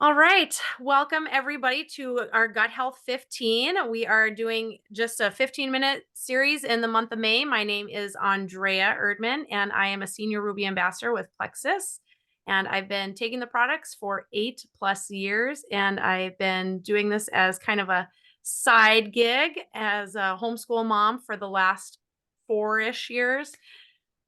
All right. Welcome everybody to our Gut Health 15. We are doing just a 15-minute series in the month of May. My name is Andrea Erdman, and I am a senior Ruby ambassador with Plexus. And I've been taking the products for 8+ years, and I've been doing this as kind of a side gig as a homeschool mom for the last 4-ish years.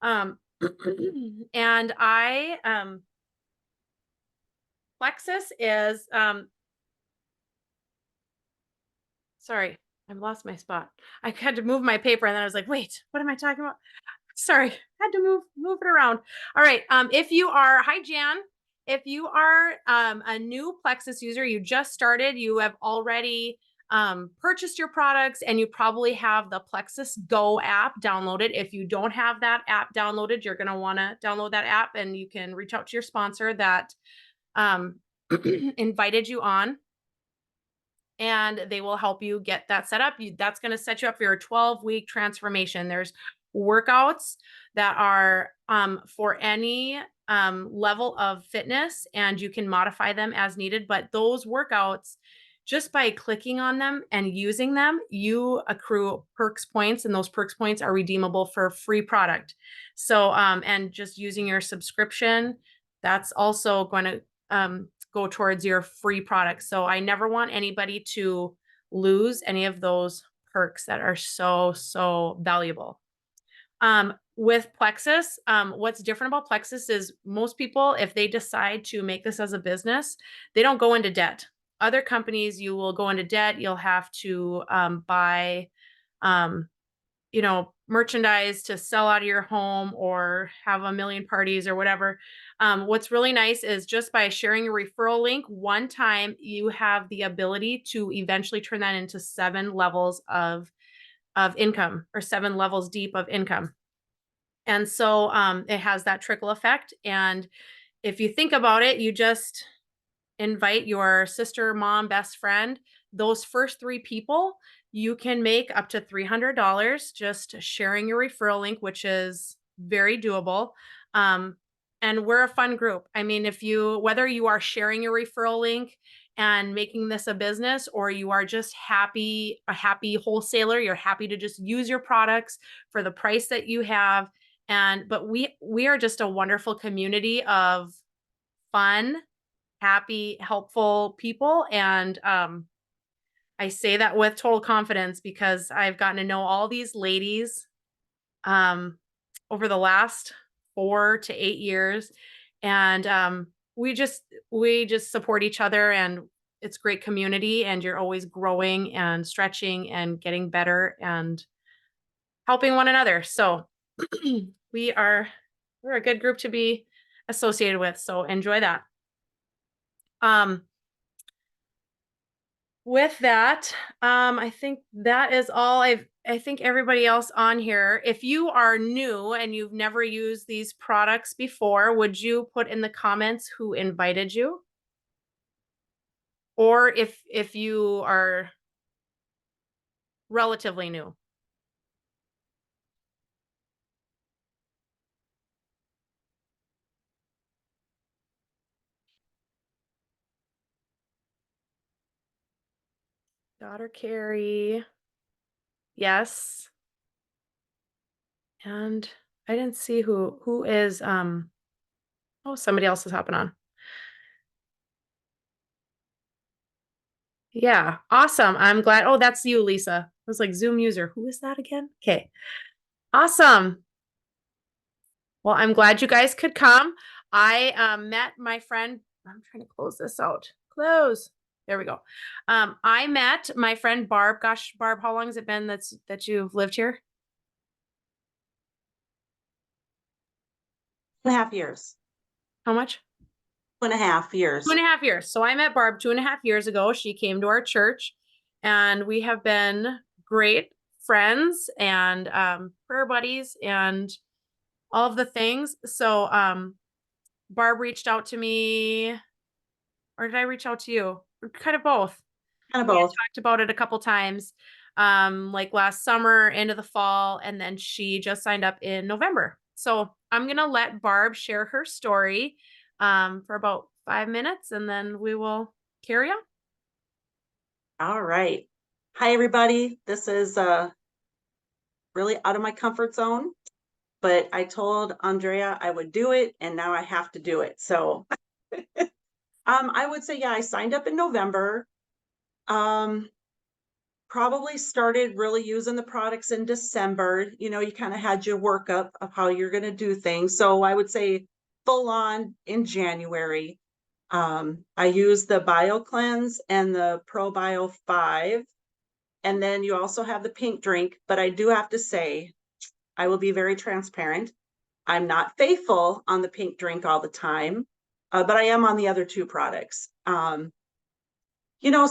Um, and Plexus is sorry, I've lost my spot. I had to move my paper and then I was like, wait, what am I talking about? Sorry, had to move it around. All right. If you are, hi Jan. If you are a new Plexus user, you just started, you have already purchased your products, and you probably have the Plexus Go app downloaded. If you don't have that app downloaded, you're going to want to download that app, and you can reach out to your sponsor that um, invited you on, and they will help you get that set up. That's going to set you up for your 12-week transformation. There's workouts that are for any level of fitness, and you can modify them as needed. But those workouts, just by clicking on them and using them, you accrue perks points, and those perks points are redeemable for free product. So, and just using your subscription, that's also going to go towards your free products. So I never want anybody to lose any of those perks that are so valuable. With Plexus, what's different about Plexus is most people, if they decide to make this as a business, they don't go into debt. Other companies, you will go into debt. You'll have to buy um, merchandise to sell out of your home or have a million parties or whatever. What's really nice is just by sharing a referral link one time, you have the ability to eventually turn that into 7 levels of income, or 7 levels deep of income. And so it has that trickle effect. And if you think about it, you just invite your sister, mom, best friend. Those first 3 people, you can make up to $300 just sharing your referral link, which is very doable. Um, and we're a fun group. I mean, whether you are sharing your referral link and making this a business, or you are just a happy wholesaler, you're happy to just use your products for the price that you have. But we are just a wonderful community of fun, happy, helpful people. And I say that with total confidence because I've gotten to know all these ladies um, over the last 4 to 8 years. And we just support each other, and it's great community, and you're always growing and stretching and getting better and helping one another. So we are we're a good group to be associated with. So enjoy that. Um, With that, I think that is all. I think everybody else on here, if you are new and you've never used these products before, would you put in the comments who invited you? Or if you are relatively new. Daughter Carrie. Yes. And I didn't see who is oh, somebody else is hopping on. Yeah, awesome. I'm glad. Oh, that's you, Lisa. I was like, Zoom user. Who is that again? Okay. Awesome. Well, I'm glad you guys could come. I met my friend. I'm trying to close this out. Close. There we go. I met my friend Barb. Gosh, Barb, how long has it been that you've lived here? 2.5 years. How much? 2.5 years. 2.5 years. So I met Barb 2.5 years ago. She came to our church, and we have been great friends and prayer buddies and all of the things. So Barb reached out to me, or did I reach out to you? Kind of both. Kind of We had both. talked about it a couple times, like last summer, into the fall, and then she just signed up in November. So I'm gonna let Barb share her story. for about 5 minutes, and then we will carry on. All right. Hi, everybody. This is really out of my comfort zone, but I told Andrea I would do it, and now I have to do it. So I would say, yeah, I signed up in November. Um, Probably started really using the products in December. You kind of had your workup of how you're going to do things. So I would say full on in January. I use the Bio Cleanse and the Pro Bio 5. And then you also have the pink drink. But I do have to say, I will be very transparent. I'm not faithful on the pink drink all the time, but I am on the other two products.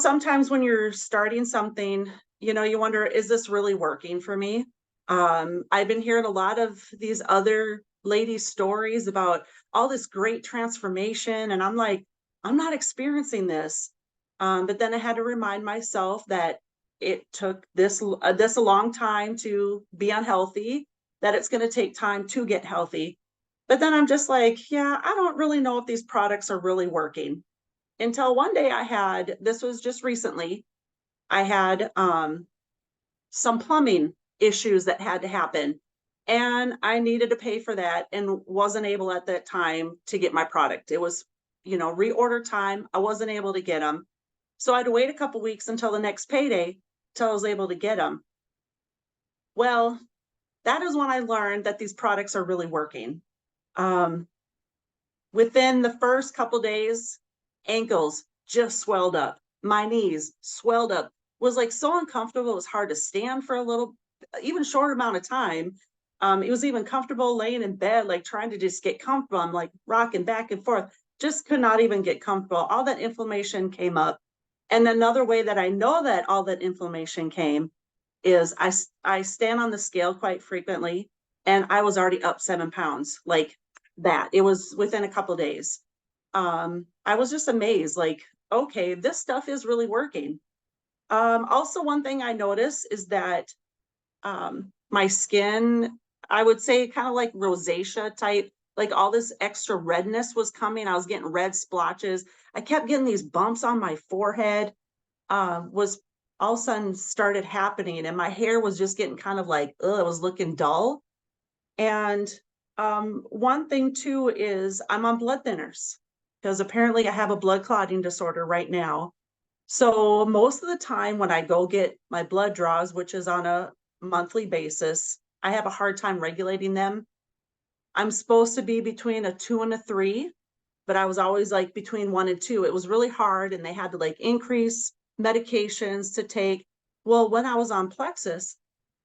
Sometimes when you're starting something, you wonder, is this really working for me? I've been hearing a lot of these other ladies' stories about all this great transformation, and I'm like, I'm not experiencing this. But then I had to remind myself that it took this a long time to be unhealthy, that it's going to take time to get healthy. But then I'm just like, yeah, I don't really know if these products are really working until one day this was just recently, I had some plumbing issues that had to happen. And I needed to pay for that and wasn't able at that time to get my product. It was, reorder time. I wasn't able to get them. So I had to wait a couple weeks until the next payday till I was able to get them. Well, that is when I learned that these products are really working. Um, Within the first couple days, ankles just swelled up. My knees swelled up. Was like so uncomfortable. It was hard to stand for a little, even short amount of time. It was even comfortable laying in bed, like trying to just get comfortable. I'm like rocking back and forth, just could not even get comfortable. All that inflammation came up. And another way that I know that all that inflammation came is I stand on the scale quite frequently, and I was already up 7 pounds, like that. It was within a couple of days. I was just amazed, like, okay, this stuff is really working. Also, one thing I noticed is that my skin, I would say kind of like rosacea type, like all this extra redness was coming. I was getting red splotches. I kept getting these bumps on my forehead. Was all of a sudden started happening, and my hair was just getting kind of like, it was looking dull. And one thing too is I'm on blood thinners because apparently I have a blood clotting disorder right now. So most of the time when I go get my blood draws, which is on a monthly basis, I have a hard time regulating them. I'm supposed to be between a 2 and a 3, but I was always like between 1 and 2. It was really hard, and they had to like increase medications to take. Well, when I was on Plexus,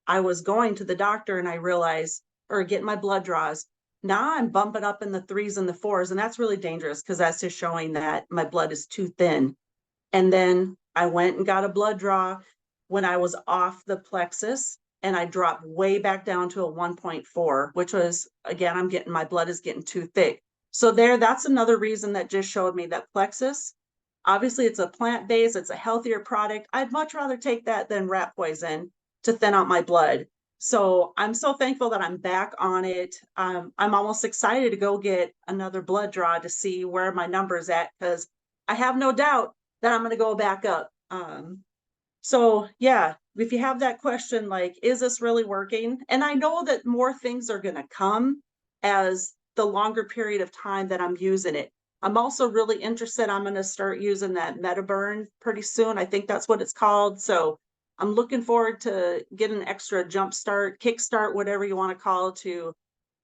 I was going to the doctor and I realized, or getting my blood draws. Now I'm bumping up in the 3s and the 4s, and that's really dangerous because that's just showing that my blood is too thin. And then I went and got a blood draw when I was off the Plexus, and I dropped way back down to a 1.4, which was, again, my blood is getting too thick. So that's another reason that just showed me that Plexus, obviously it's a plant-based, it's a healthier product. I'd much rather take that than rat poison to thin out my blood. So I'm so thankful that I'm back on it. I'm almost excited to go get another blood draw to see where my number's at, because I have no doubt that I'm going to go back up. So yeah, if you have that question, like, is this really working? And I know that more things are going to come as the longer period of time that I'm using it. I'm also really interested. I'm going to start using that MetaBurn pretty soon. I think that's what it's called. So I'm looking forward to get an extra jump start, kick start, whatever you want to call it, to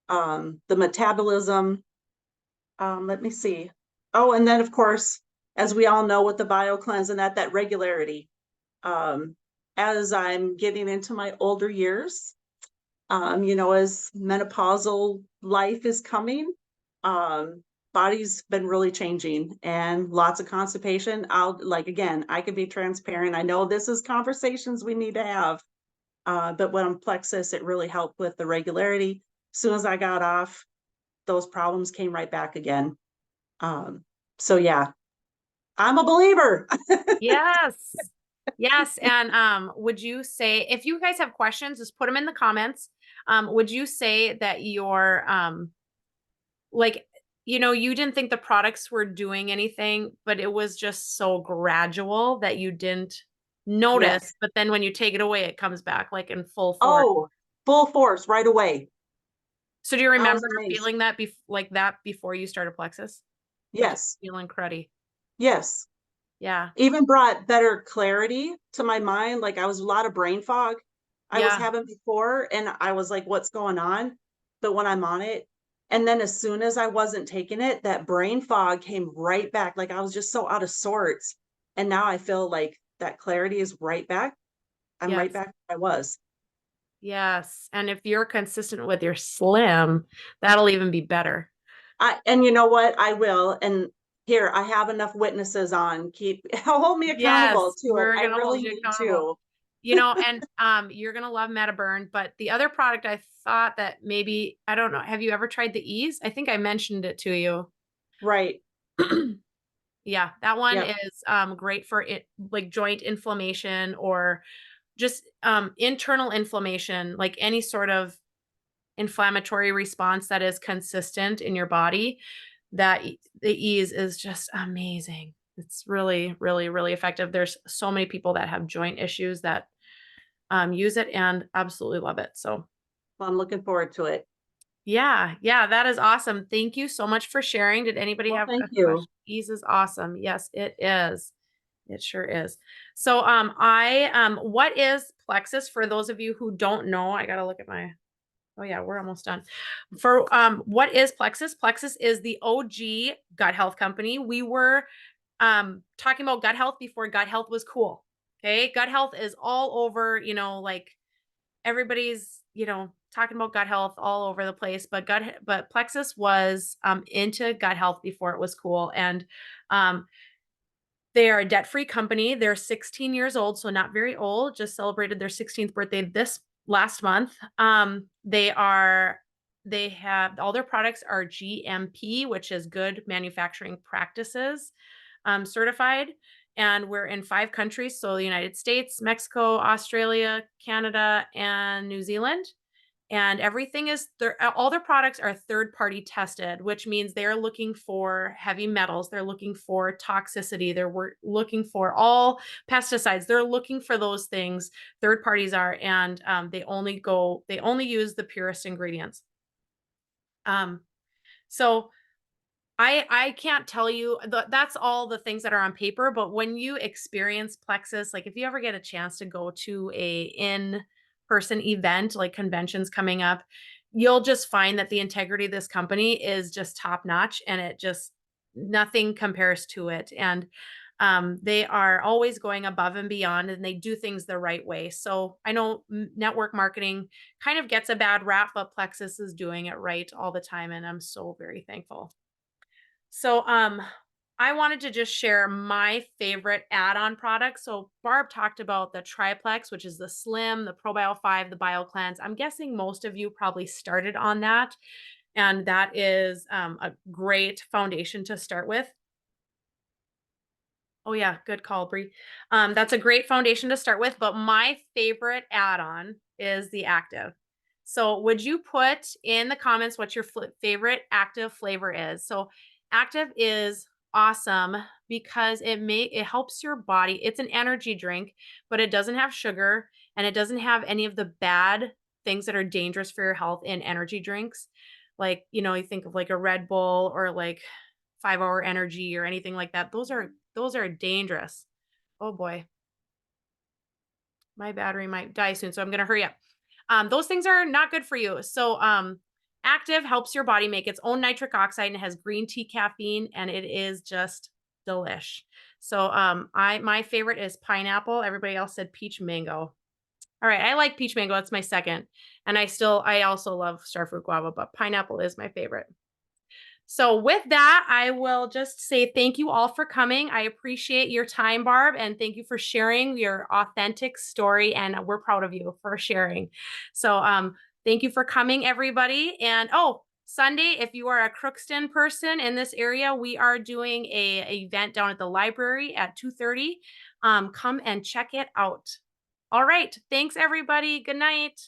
the metabolism. Let me see. Oh, and then of course, as we all know with the bio cleanse and that regularity. Um, as I'm getting into my older years, as menopausal life is coming, um, body's been really changing and lots of constipation. Again, I can be transparent. I know this is conversations we need to have, but when I'm Plexus, it really helped with the regularity. As soon as I got off, those problems came right back again. So yeah, I'm a believer. Yes. Yes. And would you say, if you guys have questions, just put them in the comments. Would you say that your like you didn't think the products were doing anything, but it was just so gradual that you didn't notice, Yes. but then when you take it away, it comes back, like, in full force. Oh, full force right away. So do you I was remember amazed. feeling that like that before you started Plexus? Like, Yes. feeling cruddy? Yes. Yeah. Even brought better clarity to my mind, like, I was a lot of brain fog I was Yeah. having before, and I was like, "What's going on?" But when I'm on it and then as soon as I wasn't taking it, that brain fog came right back, like, I was just so out of sorts, and now I feel like that clarity is right back. I'm right Yes. back where I was. Yes, and if you're consistent with your slim, that'll even be better. And you know what? I will, and here, I have enough witnesses on, keep hold me accountable Yes, to it, we're I gonna hold really you need accountable. to. And, you're gonna love MetaBurn, but the other product I thought that maybe I don't know, have you ever tried the Ease? I think I mentioned it to you. Right. Yeah, that one Yep. is, great for it like, joint inflammation or just, internal inflammation, like, any sort of inflammatory response that is consistent in your body, the Ease is just amazing. It's really, really, really effective. There's so many people that have joint issues that use it and absolutely love it. So, Well, I'm looking forward to it. yeah, yeah, that is awesome. Thank you so much for sharing. Did anybody Well, have thank a you. question? Ease is awesome. Yes, it is. It sure is. So, what is plexus for those of you who don't know? I got to look at my Oh yeah, we're almost done. For what is Plexus? Plexus is the OG gut health company. We were talking about gut health before gut health was cool. Okay? Gut health is all over, like everybody's, talking about gut health all over the place, but Plexus was into gut health before it was cool and um they are a debt-free company. They're 16 years old, so not very old, just celebrated their 16th birthday this last month. They have all their products are GMP, which is good manufacturing practices, certified. And we're in 5 countries. So the United States, Mexico, Australia, Canada, and New Zealand. And everything is all their products are third party tested, which means they're looking for heavy metals, they're looking for toxicity, looking for all pesticides, they're looking for those things. Third parties are, and they only use the purest ingredients. Um, so I can't tell you that's all the things that are on paper, but when you experience Plexus, like if you ever get a chance to go to a in-person event, like conventions coming up, you'll just find that the integrity of this company is just top notch and it just nothing compares to it. And they are always going above and beyond and they do things the right way. So I know network marketing kind of gets a bad rap, but Plexus is doing it right all the time. And I'm so very thankful. So, I wanted to just share my favorite add-on products. So, Barb talked about the Triplex, which is the Slim, the ProBio 5, the Bio Cleanse. I'm guessing most of you probably started on that, and that is a great foundation to start with. Oh yeah, good call, Bree. That's a great foundation to start with, but my favorite add-on is the active. So, would you put in the comments what your favorite active flavor is? So, active is awesome because it helps your body. It's an energy drink, but it doesn't have sugar and it doesn't have any of the bad things that are dangerous for your health in energy drinks. Like, you think of like a Red Bull or like 5 Hour Energy or anything like that. Those are dangerous. Oh boy, my battery might die soon, so I'm gonna hurry up. Those things are not good for you. So, active helps your body make its own nitric oxide and it has green tea caffeine, and it is just delish. So, I my favorite is pineapple. Everybody else said peach mango. All right, I like peach mango. That's my second, and I also love starfruit guava, but pineapple is my favorite. So, with that, I will just say thank you all for coming. I appreciate your time, Barb, and thank you for sharing your authentic story. And we're proud of you for sharing. So, thank you for coming, everybody. And oh, Sunday, if you are a Crookston person in this area, we are doing a event down at the library at 2:30. Come and check it out. All right. Thanks, everybody. Good night.